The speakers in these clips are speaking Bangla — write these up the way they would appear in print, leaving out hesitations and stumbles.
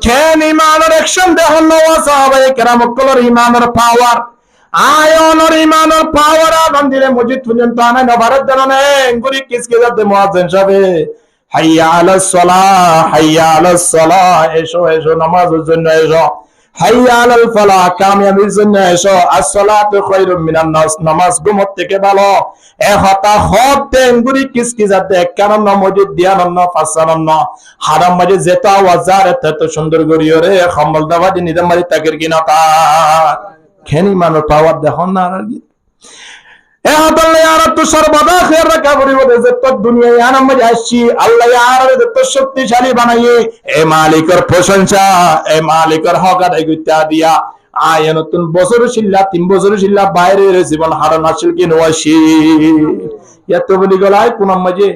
কেন ইমানের অ্যাকশন দেখুন না সাহাবায়ে কেরাম কলর ইমানের পাওয়ার আয়নের ইমানের পাওয়ার আদান দিলে মসজিদ পর্যন্ত আনে না ভারত জানানে গুরি কিসকে যাতে মুয়াজ্জিন সাহেব হাইয়া আলাস সালাহ হাইয়া আলাস সালাহ এসো এসো নামাজের জন্য এসো হাইয়া আলাল ফালাহ কামিয়াবির জন্য এসো আসসালাতু খায়রুম মিনান নাস নামাজ ঘুমত থেকে ভালো এ হতা হতে গুরি কিসকে যাতে কারণ মসজিদ দিয়ানন্ন ফাসানন্ন হারাম মাঝে যেটা ওয়াজার এত সুন্দর গড়িও রে খম্বল দাবাদি নিজাম মারি তাকের কিনা তা খেনি মানুষ পাওয়ার দেখুন না আর কি এ হতালে আর তো সর্বদা খেয়াল রাখা পড়িব যে তো দুনিয়ায় আনাম মাঝে আসছি আল্লাহ আর তো শক্তিশালী বানাইয়ে এ মালিকের প্রশংসা এ মালিকের হক আদায় করতে দিয়া আয় নতুন বছর শিল্লা 3 বছর শিল্লা বাইরে জীবন হারান আসল কি নওয়াশি এত বলি গলায় কোন মাঝে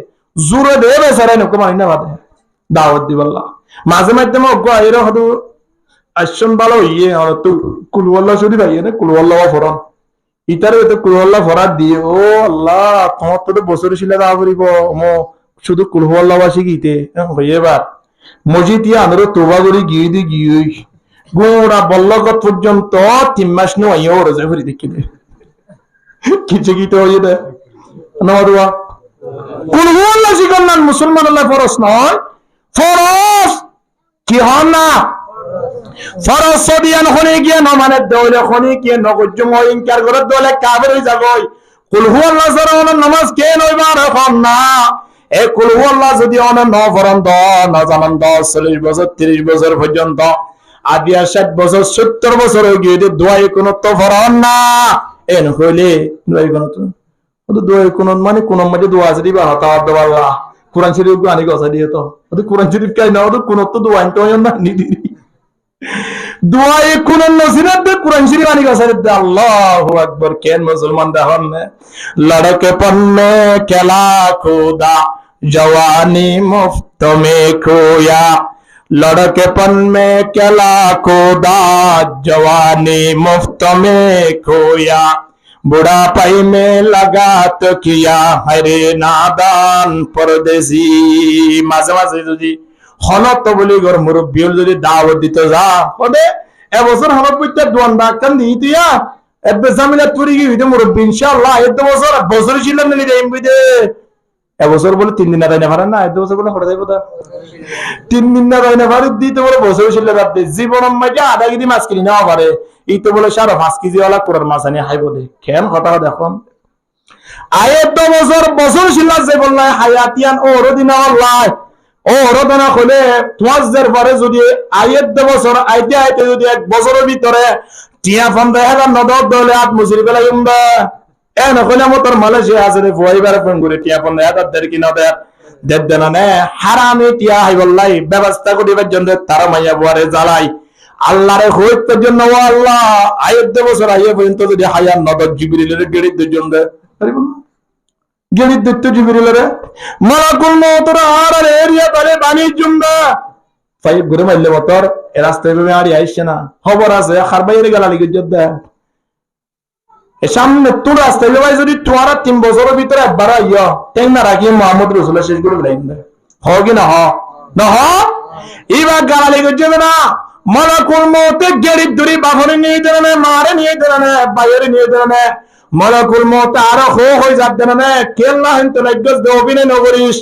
জোরে দেবে সারাই নকো মানি না বাদে দাওয়াত দিবাল্লাহ মাঝে মাঝে মগো আইরো হদু আসন ভালো ইয়ে আর তো কুলওয়াল্লাহ শুধু ভাইয়ে না কুলওয়াল্লাহ ফরন ইতারে তো কুলওয়াল্লাহ ফরাত দিয়ে ও আল্লাহ তোমার তো বছর শিলা দা করিব মো শুধু কুলওয়াল্লাহ বাসি গিতে এবার মসজিদ ইয়া আনরো তোবা করি গিয়ে দি গিয়ে গোড়া বল্লগত পর্যন্ত 3 মাস নো আইও রোজা করি দেখিতে কিছু গিতে হইয়ে দে নওয়া কুলওয়াল্লাহ শিকন্নান মুসলমান আল্লাহ ফরজ নয় ফরজ কি হন না ফরজ সদিয়ান হনে গিয়ে না মানে দৌলে হনে গিয়ে নগজম ইনকার করে দৌলে কাফের হই যাগই কুল হুয়াল্লাহ সারাওয়ার নামাজ কে নইবার এখন না এ কুল হুয়াল্লাহ যদি অন ন ফরন দ না জানান 10 40 বছর 30 বছর পর্যন্ত আদিয়া 60 বছর 70 বছর হয়ে গিয়ে দোয়াই কোন তো ফরন না এন হইলে দোয়াই কোন তো দোয়াই কোন মানে কোন মধ্যে দোয়া আছে দিবা হতা আল্লাহ কুরআন শরীফ গানি কথা দিয়ে তো কুরআন শরীফ কাই না তো কোন তো দোয়া তো না নিদি दुआए कुनन नसीरत दे कुरान शरीफ आनी का सर दे अल्लाहु अकबर केन मुसलमान दहन ने लड़के पन्ने केला खुदा जवानी मुफ्त में खोया लड़के पन में केला खुदा जवानी मुफ्त में खोया बुढ़ापाई में लगा तो किया हरे नादान परदेसी मासे मासे जी হনত বলি গর মুরব্বিয়ল যদি দাওয়াত দিতে যা ওদে এবছর হনত কইতে দোয়ান ডাক্তার দি দিয়া এবে জামিলা তুরি কি হইতে মুরব্বি ইনশাআল্লাহ এত বছর বছর ছিল না দেই বুঝে এবছর বলে 3 দিন না রাইনা পারেন না এত বছর বলে হড়া যাইবো তা 3 দিন না রাইনা পারে দিতে বলে বছর ছিল রাতে জীবন মাঝে আধা কেজি মাছ কিনে নেওয়া পারে এই তো বলে 5.5 কেজি ওয়ালা কোরার মাছ আনি খাইবো দে কেন কথা দেখুন আয়েত বছর বছর ছিল যে বললাই হায়াতিয়ান ও রদিনা আল্লাহ ও রদনা হলে তোমাদের পরে যদি আয়ের বছর আইতে আইতে যদি 1 বছরের ভিতরে টিয়া ফান্দা হাজার নদর দলে আট মুসির বেলা ইমবা এ না কইলা মতর মালয়েশিয়া আছে রে ফুয়াইবার ফোন করে টিয়া ফান্দা হাজার দের কি না দেদ দেনা নে হারামে টিয়া হাই বললাই ব্যবস্থা করিবার জন্য তারা মাইয়া বুয়ারে জ্বালাই আল্লাহরে হইতের জন্য ও আল্লাহ আয়ের বছর আইয়ে পর্যন্ত যদি হায়ার নদর জিবরিলের গেড়ির জন্য পারিব গেড়ির দত্ত জিবরিলের মালাকুল মউতর আর এরিয়া তারে বানি জুমদা ফাই ঘুরে মাইলে মতর এ রাস্তায় ভাবে আড়ি আইছে না খবর আছে খারবাইরে গেলা লাগি যদ্দা এ সামনে তোর রাস্তায় ভাই যদি তোরা 3 বছরের ভিতরে একবার আইয়া তেন না রাখি মুহাম্মদ রাসূলুল্লাহ শেষ করে লাইন দে কি না না ইবা গেলা লাগি যাবে না মালাকুল মউত গেড়ির দড়ি বাহরে নিয়ে দেনে মারে নিয়ে দেনে বাইরে নিয়ে দেনে মালাকুল মউত আর হই যাবে না কেল্লা হিন তো লাগস দে অভিনয় নগরিস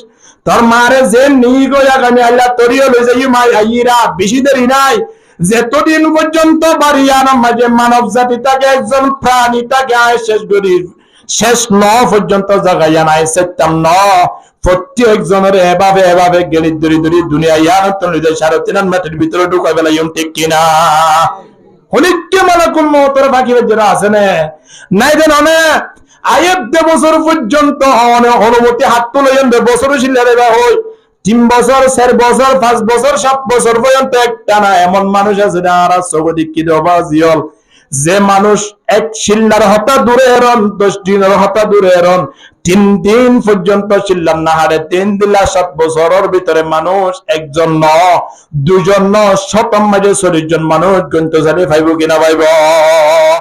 তোর মারে যে নিই গয়া গানি আল্লাহ তোরিও লই যাই মাই আইরা বেশি দেরি নাই যতদিন পর্যন্ত বাড়িয়া না মাঝে মানব জাতি তাকে একজন প্রাণী তাকে শেষ করি শেষ ন পর্যন্ত জাগাইয়া নাই সত্যম ন প্রত্যেক জনের এভাবে এভাবে গেলি দড়ি দড়ি দুনিয়া ইয়ান তো নিজে 3.5 মিটার ভিতরে ঢুকাই বেলা ইম ঠিক কিনা হলিকে মালাকুল মউতের বাকি যারা আছে না নাই দেন অনে আয়ের বছর পর্যন্ত অনুমতি হাত তুলে বছর শিলারে হই 3 বছর 4 বছর 5 বছর 7 বছর পর্যন্ত একটা না এমন মানুষ আছে যারা সগদিক দেবা জিয়ল যে মানুষ এক শিল্লার হতা দূরে এরন 10 দিনের হতা দূরে এরন 3 দিন পর্যন্ত শিল্লার না হারে 3 দিলা 7 বছরের ভিতরে মানুষ একজন ন দুজন ন শতম মাঝে 40 জন মানুষ গন্ত জানি পাইব কিনা পাইব